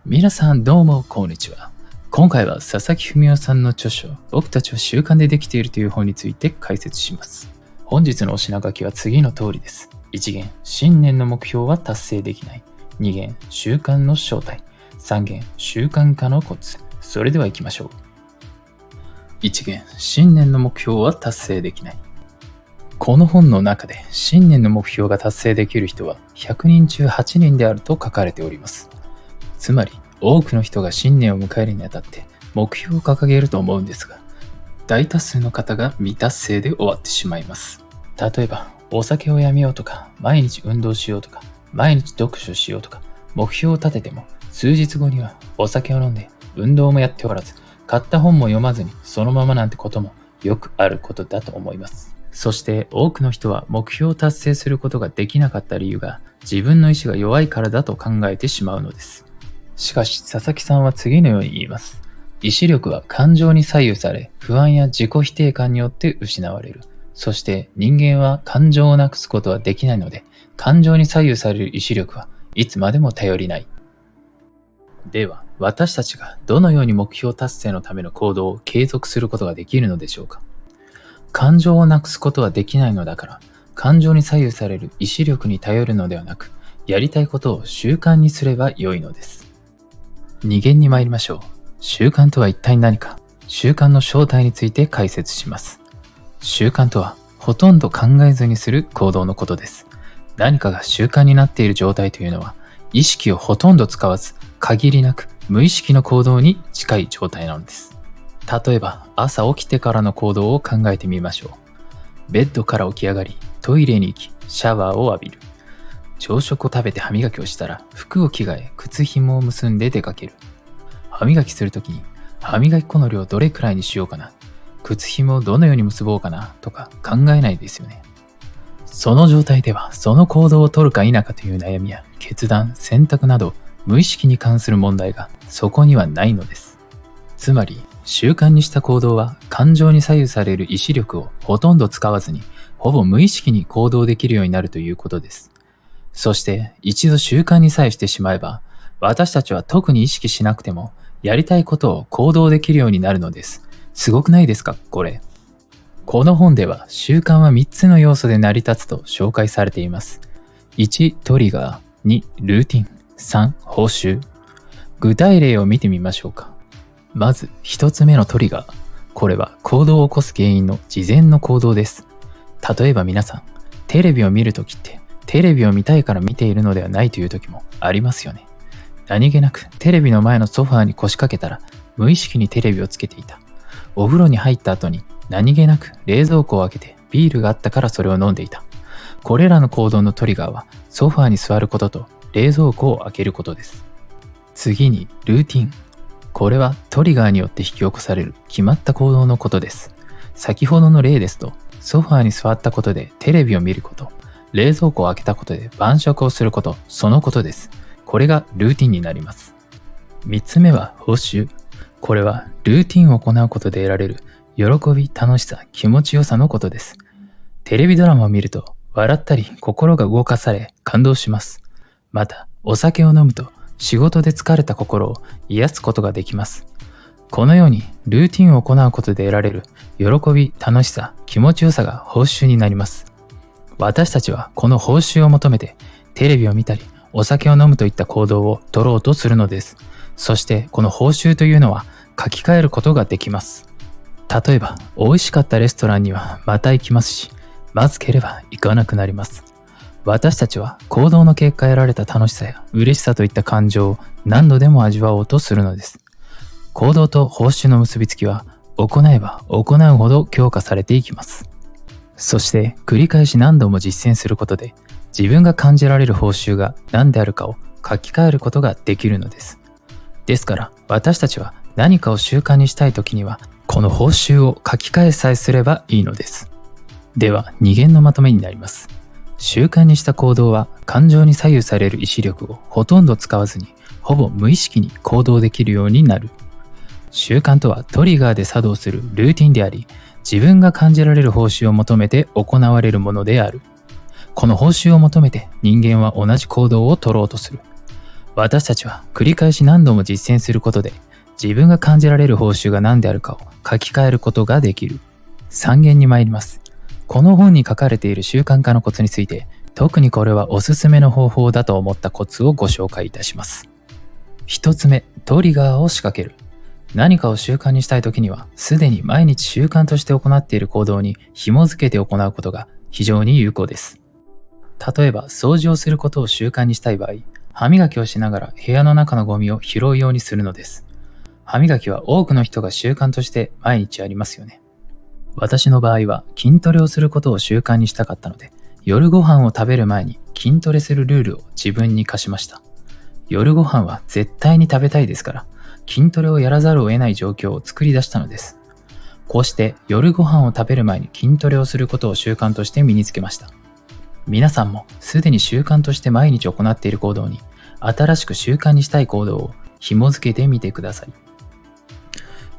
皆さんどうもこんにちは。今回は佐々木文夫さんの著書僕たちは習慣でできているという本について解説します。本日のお品書きは次の通りです。1元、新年の目標は達成できない。2元、習慣の正体。3元、習慣化のコツ。それでは行きましょう。1元、新年の目標は達成できない。この本の中で新年の目標が達成できる人は100人中8人であると書かれております。つまり多くの人が新年を迎えるにあたって目標を掲げると思うんですが、大多数の方が未達成で終わってしまいます。例えばお酒をやめようとか、毎日運動しようとか、毎日読書しようとか目標を立てても、数日後にはお酒を飲んで運動もやっておらず、買った本も読まずにそのままなんてこともよくあることだと思います。そして多くの人は目標を達成することができなかった理由が自分の意志が弱いからだと考えてしまうのです。しかし佐々木さんは次のように言います。意志力は感情に左右され、不安や自己否定感によって失われる。そして人間は感情をなくすことはできないので、感情に左右される意志力はいつまでも頼りない。では、私たちがどのように目標達成のための行動を継続することができるのでしょうか。感情をなくすことはできないのだから、感情に左右される意志力に頼るのではなく、やりたいことを習慣にすれば良いのです。2元に参りましょう。習慣とは一体何か。習慣の正体について解説します。習慣とは、ほとんど考えずにする行動のことです。何かが習慣になっている状態というのは、意識をほとんど使わず、限りなく無意識の行動に近い状態なのです。例えば、朝起きてからの行動を考えてみましょう。ベッドから起き上がり、トイレに行き、シャワーを浴びる。朝食を食べて歯磨きをしたら、服を着替え、靴紐を結んで出かける。歯磨きするときに、歯磨き粉の量どれくらいにしようかな、靴紐をどのように結ぼうかなとか考えないですよね。その状態では、その行動を取るか否かという悩みや決断、選択など無意識に関する問題がそこにはないのです。つまり、習慣にした行動は感情に左右される意志力をほとんど使わずに、ほぼ無意識に行動できるようになるということです。そして一度習慣にさえしてしまえば、私たちは特に意識しなくてもやりたいことを行動できるようになるのです。すごくないですか、これ。この本では習慣は3つの要素で成り立つと紹介されています。1、トリガー。2、ルーティン。3、報酬。具体例を見てみましょうか。まず1つ目のトリガー。これは行動を起こす原因の事前の行動です。例えば皆さん、テレビを見るときってテレビを見たいから見ているのではないという時もありますよね。何気なくテレビの前のソファーに腰掛けたら無意識にテレビをつけていた。お風呂に入った後に何気なく冷蔵庫を開けてビールがあったからそれを飲んでいた。これらの行動のトリガーはソファーに座ることと冷蔵庫を開けることです。次にルーティン。これはトリガーによって引き起こされる決まった行動のことです。先ほどの例ですと、ソファーに座ったことでテレビを見ること、冷蔵庫を開けたことで晩食をすること、そのことです。これがルーティンになります。3つ目は報酬。これはルーティンを行うことで得られる喜び、楽しさ、気持ちよさのことです。テレビドラマを見ると笑ったり心が動かされ感動します。またお酒を飲むと仕事で疲れた心を癒すことができます。このようにルーティンを行うことで得られる喜び、楽しさ、気持ちよさが報酬になります。私たちはこの報酬を求めてテレビを見たりお酒を飲むといった行動を取ろうとするのです。そしてこの報酬というのは書き換えることができます。例えば美味しかったレストランにはまた行きますし、まずければ行かなくなります。私たちは行動の結果得られた楽しさや嬉しさといった感情を何度でも味わおうとするのです。行動と報酬の結びつきは行えば行うほど強化されていきます。そして繰り返し何度も実践することで自分が感じられる報酬が何であるかを書き換えることができるのです。ですから私たちは何かを習慣にしたいときにはこの報酬を書き換えさえすればいいのです。では2元のまとめになります。習慣にした行動は感情に左右される意志力をほとんど使わずにほぼ無意識に行動できるようになる。習慣とはトリガーで作動するルーティンであり、自分が感じられる報酬を求めて行われるものである。この報酬を求めて人間は同じ行動を取ろうとする。私たちは繰り返し何度も実践することで、自分が感じられる報酬が何であるかを書き換えることができる。3限に参ります。この本に書かれている習慣化のコツについて、特にこれはおすすめの方法だと思ったコツをご紹介いたします。1つ目、トリガーを仕掛ける。何かを習慣にしたいときには、すでに毎日習慣として行っている行動に紐づけて行うことが非常に有効です。例えば、掃除をすることを習慣にしたい場合、歯磨きをしながら部屋の中のゴミを拾うようにするのです。歯磨きは多くの人が習慣として毎日やりますよね。私の場合は筋トレをすることを習慣にしたかったので、夜ご飯を食べる前に筋トレするルールを自分に課しました。夜ご飯は絶対に食べたいですから、筋トレをやらざるを得ない状況を作り出したのです。こうして夜ご飯を食べる前に筋トレをすることを習慣として身につけました。皆さんもすでに習慣として毎日行っている行動に、新しく習慣にしたい行動を紐づけてみてください。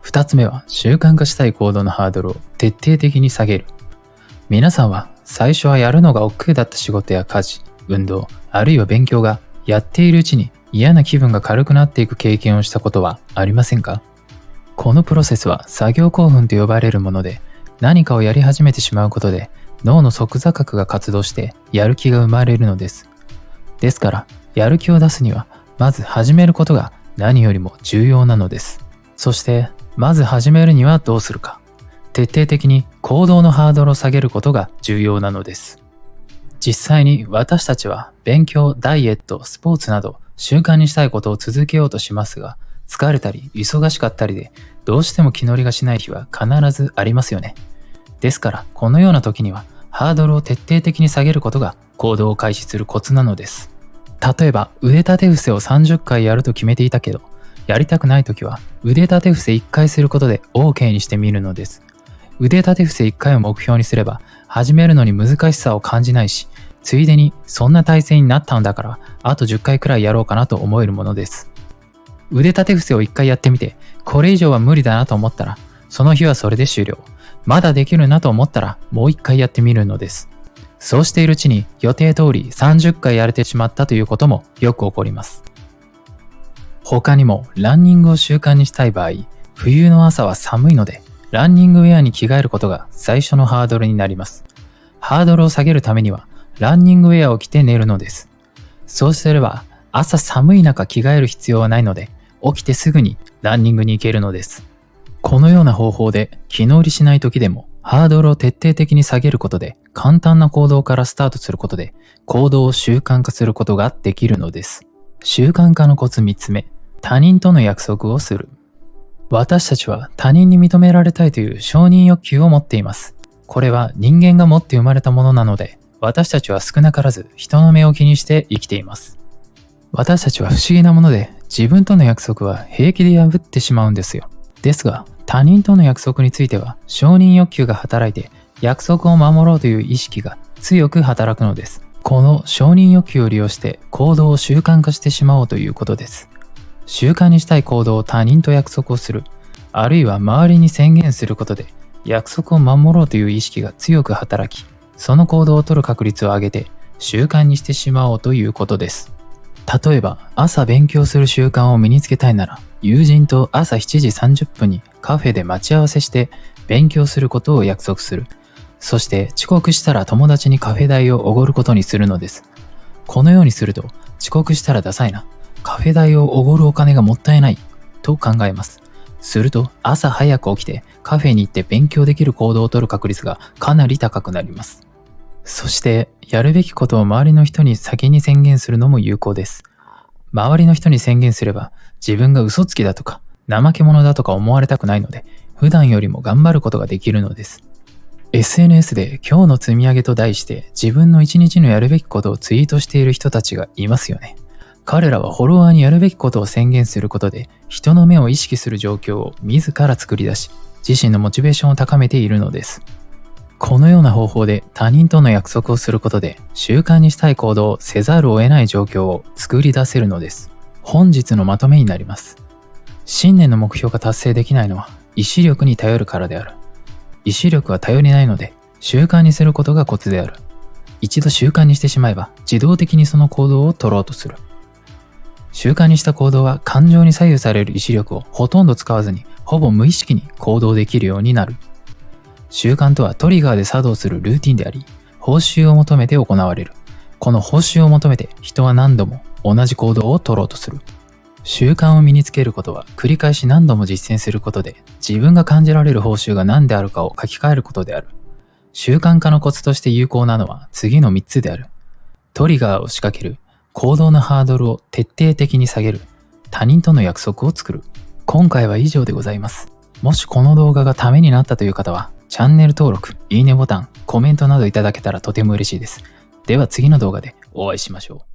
2つ目は、習慣化したい行動のハードルを徹底的に下げる。皆さんは最初はやるのが億劫だった仕事や家事、運動、あるいは勉強がやっているうちに嫌な気分が軽くなっていく経験をしたことはありませんか？このプロセスは作業興奮と呼ばれるもので、何かをやり始めてしまうことで脳の側坐核が活動してやる気が生まれるのです。ですから、やる気を出すにはまず始めることが何よりも重要なのです。そしてまず始めるにはどうするか。徹底的に行動のハードルを下げることが重要なのです。実際に私たちは勉強、ダイエット、スポーツなど習慣にしたいことを続けようとしますが、疲れたり忙しかったりでどうしても気乗りがしない日は必ずありますよね。ですから、このような時にはハードルを徹底的に下げることが行動を開始するコツなのです。例えば、腕立て伏せを30回やると決めていたけど、やりたくない時は腕立て伏せ1回することで OK にしてみるのです。腕立て伏せ1回を目標にすれば、始めるのに難しさを感じないし、ついでにそんな体勢になったんだから、あと10回くらいやろうかなと思えるものです。腕立て伏せを1回やってみて、これ以上は無理だなと思ったら、その日はそれで終了。まだできるなと思ったら、もう1回やってみるのです。そうしているうちに予定通り30回やれてしまったということもよく起こります。他にもランニングを習慣にしたい場合、冬の朝は寒いので、ランニングウェアに着替えることが最初のハードルになります。ハードルを下げるためには、ランニングウェアを着て寝るのです。そうすれば、朝寒い中着替える必要はないので、起きてすぐにランニングに行けるのです。このような方法で気乗りしない時でも、ハードルを徹底的に下げることで、簡単な行動からスタートすることで、行動を習慣化することができるのです。習慣化のコツ3つ目、他人との約束をする。私たちは他人に認められたいという承認欲求を持っています。これは人間が持って生まれたものなので、私たちは少なからず人の目を気にして生きています。私たちは不思議なもので、自分との約束は平気で破ってしまうんですよ。ですが、他人との約束については承認欲求が働いて、約束を守ろうという意識が強く働くのです。この承認欲求を利用して行動を習慣化してしまおうということです。習慣にしたい行動を他人と約束をする、あるいは周りに宣言することで約束を守ろうという意識が強く働き、その行動を取る確率を上げて習慣にしてしまおうということです。例えば、朝勉強する習慣を身につけたいなら、友人と朝7時30分にカフェで待ち合わせして勉強することを約束する。そして遅刻したら友達にカフェ代をおごることにするのです。このようにすると、遅刻したらダサいな、カフェ代をおごるお金がもったいないと考えます。すると、朝早く起きてカフェに行って勉強できる行動を取る確率がかなり高くなります。そして、やるべきことを周りの人に先に宣言するのも有効です。周りの人に宣言すれば、自分が嘘つきだとか怠け者だとか思われたくないので、普段よりも頑張ることができるのです。SNS で今日の積み上げと題して自分の一日のやるべきことをツイートしている人たちがいますよね。彼らはフォロワーにやるべきことを宣言することで、人の目を意識する状況を自ら作り出し、自身のモチベーションを高めているのです。このような方法で他人との約束をすることで、習慣にしたい行動をせざるを得ない状況を作り出せるのです。本日のまとめになります。新年の目標が達成できないのは意志力に頼るからである。意志力は頼りないので、習慣にすることがコツである。一度習慣にしてしまえば自動的にその行動を取ろうとする。習慣にした行動は感情に左右される意志力をほとんど使わずに、ほぼ無意識に行動できるようになる。習慣とはトリガーで作動するルーティンであり、報酬を求めて行われる。この報酬を求めて人は何度も同じ行動を取ろうとする。習慣を身につけることは繰り返し何度も実践することで、自分が感じられる報酬が何であるかを書き換えることである。習慣化のコツとして有効なのは次の3つである。トリガーを仕掛ける。行動のハードルを徹底的に下げる。他人との約束を作る。今回は以上でございます。もしこの動画がためになったという方は、チャンネル登録、いいねボタン、コメントなどいただけたらとても嬉しいです。では次の動画でお会いしましょう。